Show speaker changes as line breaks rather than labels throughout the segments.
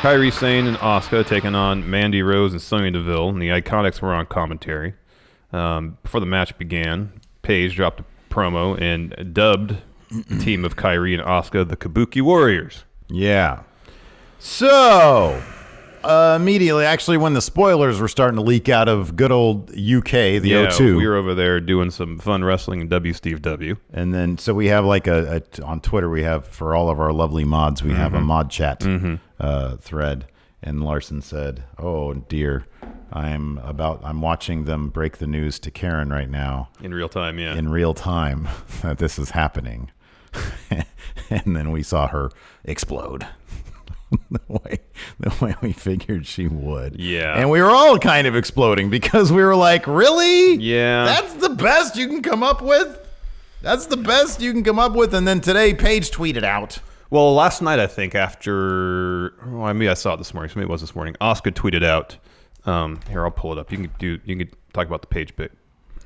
Kairi Sane and Asuka taking on Mandy Rose and Sonya Deville, and the Iconics were on commentary. Before the match began, Paige dropped a promo and dubbed the team of Kairi and Asuka the Kabuki Warriors.
Yeah. So, immediately, actually, when the spoilers were starting to leak out of good old UK, the O2.
We were over there doing some fun wrestling in Steve W.
And then, so we have like on Twitter, we have, for all of our lovely mods, we have a mod chat thread. And Larson said, "Oh dear, I'm watching them break the news to Karen right now.
In real time, yeah.
In real time that this is happening." And then we saw her explode. the way we figured she would.
Yeah.
And we were all kind of exploding because we were like, really?
Yeah.
That's the best you can come up with? That's the best you can come up with? And then today, Paige tweeted out.
Well, last night, I think, after... Well, I mean, I saw it this morning. So maybe it was this morning. Asuka tweeted out... here, I'll pull it up. You can talk about the Paige bit.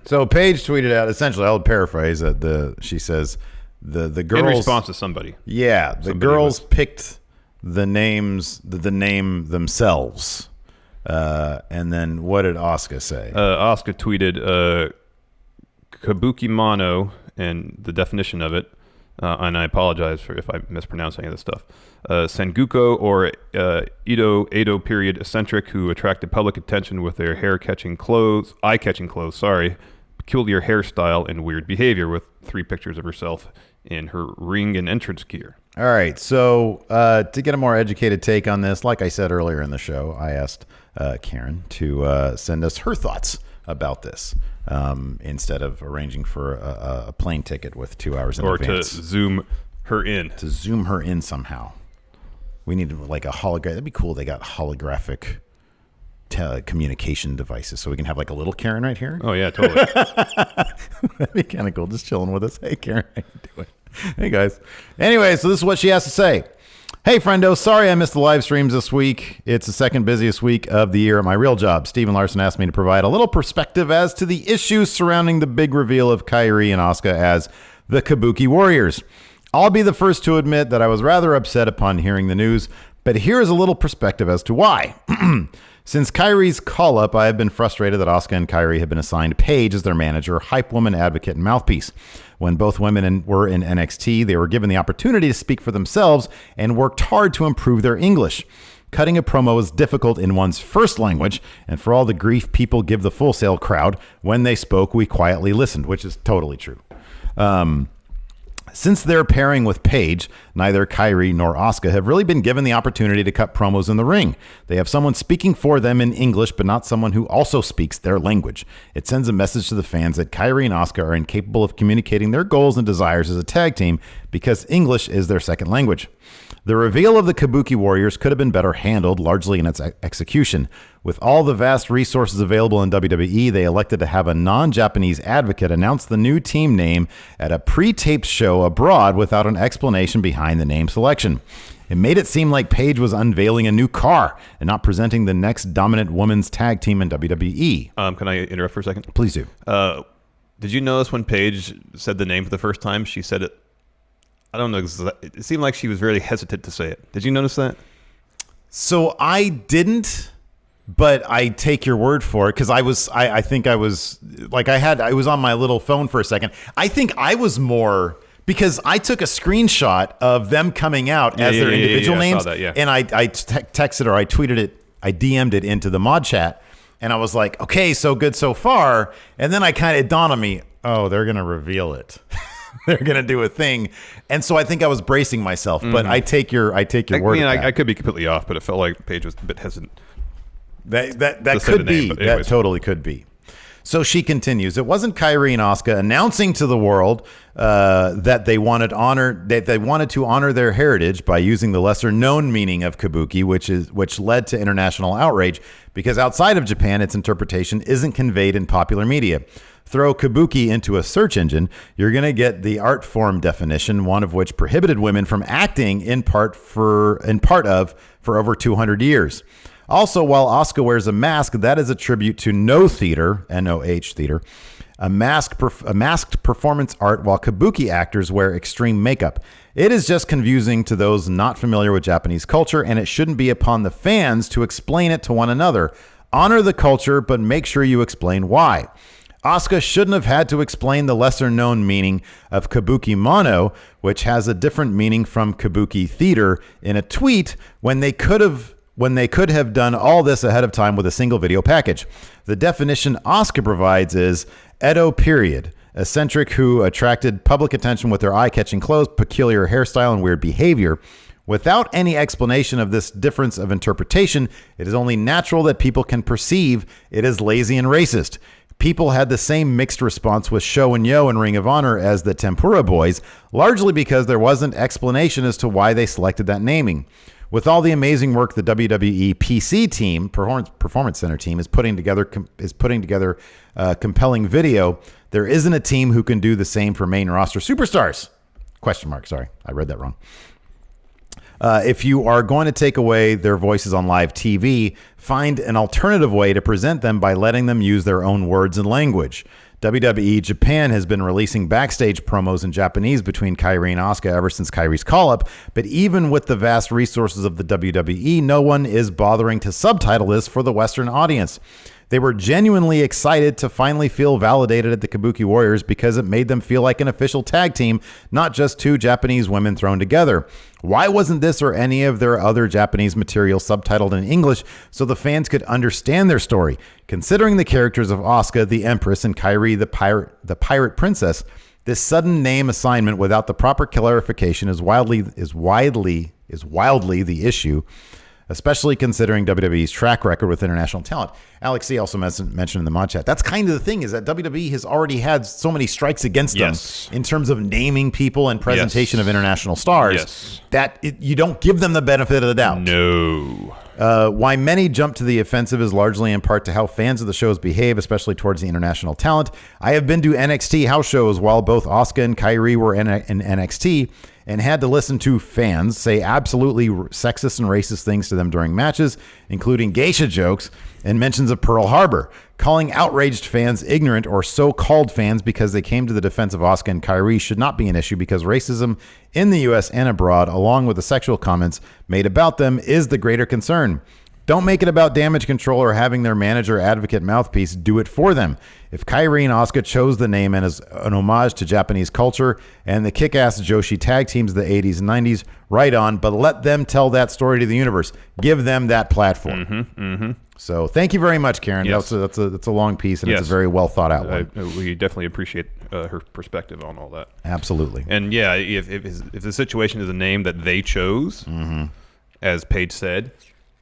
So Paige tweeted out, essentially, I'll paraphrase it. She says, the girls...
In response to somebody.
Yeah, the girls picked... the name themselves. And then what did Asuka say?
Asuka tweeted Kabuki Mono and the definition of it. And I apologize if I mispronounce any of this stuff. Senguko or Edo period eccentric who attracted public attention with their eye-catching clothes, peculiar hairstyle, and weird behavior, with 3 pictures of herself in her ring and entrance gear.
All right, so to get a more educated take on this, like I said earlier in the show, I asked Karen to send us her thoughts about this instead of arranging for a plane ticket with 2 hours in advance.
Or to zoom her in.
To zoom her in somehow. We need like a hologram. That'd be cool. They got holographic communication devices, so we can have like a little Karen right here.
Oh, yeah, totally.
That'd be kind of cool. Just chilling with us. Hey, Karen, how you doing? Hey, guys. Anyway, so this is what she has to say. "Hey, friendo, sorry I missed the live streams this week. It's the second busiest week of the year at my real job. Steven Larson asked me to provide a little perspective as to the issues surrounding the big reveal of Kairi and Asuka as the Kabuki Warriors. I'll be the first to admit that I was rather upset upon hearing the news, but here is a little perspective as to why. Since Kairi's call-up, I have been frustrated that Asuka and Kairi have been assigned Paige as their manager, hype woman, advocate, and mouthpiece. When both women were in NXT, they were given the opportunity to speak for themselves and worked hard to improve their English. Cutting a promo is difficult in one's first language, and for all the grief people give the Full Sail crowd, when they spoke, we quietly listened," which is totally true. Since their pairing with Paige, neither Kairi nor Asuka have really been given the opportunity to cut promos in the ring. They have someone speaking for them in English, but not someone who also speaks their language. It sends a message to the fans that Kairi and Asuka are incapable of communicating their goals and desires as a tag team because English is their second language. The reveal of the Kabuki Warriors could have been better handled, largely in its execution. With all the vast resources available in WWE, they elected to have a non-Japanese advocate announce the new team name at a pre-taped show abroad without an explanation behind the name selection. It made it seem like Paige was unveiling a new car and not presenting the next dominant women's tag team in WWE.
Can I interrupt for a second?
Please do.
Did you notice when Paige said the name for the first time, she said it, I don't know, it seemed like she was very hesitant to say it. Did you notice that?
So I didn't, but I take your word for it because I was on my little phone for a second. I think I was more because I took a screenshot of them coming out as their individual names,
I saw that,
and I texted or I tweeted it, I DM'd it into the mod chat, and I was like, okay, so good so far, and then it dawned on me, oh, they're gonna reveal it. They're gonna do a thing, and so I think I was bracing myself. But I take your word.
I could be completely off, but it felt like Paige was a bit hesitant.
That could be. That totally could be. So she continues. It wasn't Kairi and Asuka announcing to the world that they wanted to honor their heritage by using the lesser known meaning of Kabuki, which led to international outrage because outside of Japan, its interpretation isn't conveyed in popular media. Throw Kabuki into a search engine, you're going to get the art form definition, one of which prohibited women from acting in part of for over 200 years. Also, while Asuka wears a mask, that is a tribute to No Theater, N-O-H Theater, a masked performance art, while Kabuki actors wear extreme makeup. It is just confusing to those not familiar with Japanese culture, and it shouldn't be upon the fans to explain it to one another. Honor the culture, but make sure you explain why. Asuka shouldn't have had to explain the lesser-known meaning of Kabuki Mono, which has a different meaning from Kabuki Theater, in a tweet when they could have done all this ahead of time with a single video package. The definition Asuka provides is Edo period, eccentric who attracted public attention with their eye-catching clothes, peculiar hairstyle, and weird behavior. Without any explanation of this difference of interpretation, it is only natural that people can perceive it as lazy and racist. People had the same mixed response with Sho and Yo in Ring of Honor as the Tempura Boys, largely because there wasn't explanation as to why they selected that naming. With all the amazing work the WWE PC team, Performance Center team, is putting together compelling video, there isn't a team who can do the same for main roster superstars. Question mark. Sorry, I read that wrong. If you are going to take away their voices on live TV, find an alternative way to present them by letting them use their own words and language. WWE Japan has been releasing backstage promos in Japanese between Kairi and Asuka ever since Kairi's call-up, but even with the vast resources of the WWE, no one is bothering to subtitle this for the Western audience. They were genuinely excited to finally feel validated at the Kabuki Warriors because it made them feel like an official tag team, not just two Japanese women thrown together. Why wasn't this or any of their other Japanese material subtitled in English so the fans could understand their story? Considering the characters of Asuka, the Empress, and Kairi, the Pirate Princess, this sudden name assignment without the proper clarification is wildly the issue, especially considering WWE's track record with international talent. Alex C. also mentioned in the mod chat, that's kind of the thing, is that WWE has already had so many strikes against them in terms of naming people and presentation of international stars that you don't give them the benefit of the doubt.
No.
Why many jump to the offensive is largely in part to how fans of the shows behave, especially towards the international talent. I have been to NXT house shows while both Asuka and Kairi were in NXT, and had to listen to fans say absolutely sexist and racist things to them during matches, including geisha jokes and mentions of Pearl Harbor, calling outraged fans ignorant or so-called fans because they came to the defense of Asuka and Kairi should not be an issue because racism in the U.S. and abroad, along with the sexual comments made about them, is the greater concern. Don't make it about damage control or having their manager advocate mouthpiece do it for them. If Kairi and Asuka chose the name and as an homage to Japanese culture and the kick-ass Joshi tag teams of the 80s and 90s, right on, but let them tell that story to the universe. Give them that platform. So thank you very much, Karen.
Yes.
That's a long piece, and it's a very well thought out one.
We definitely appreciate her perspective on all that.
Absolutely.
And yeah, if the situation is a name that they chose, as Paige said,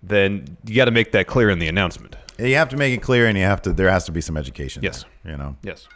then you got to make that clear in the announcement.
You have to make it clear, and there has to be some education.
Yes.
There,
Yes.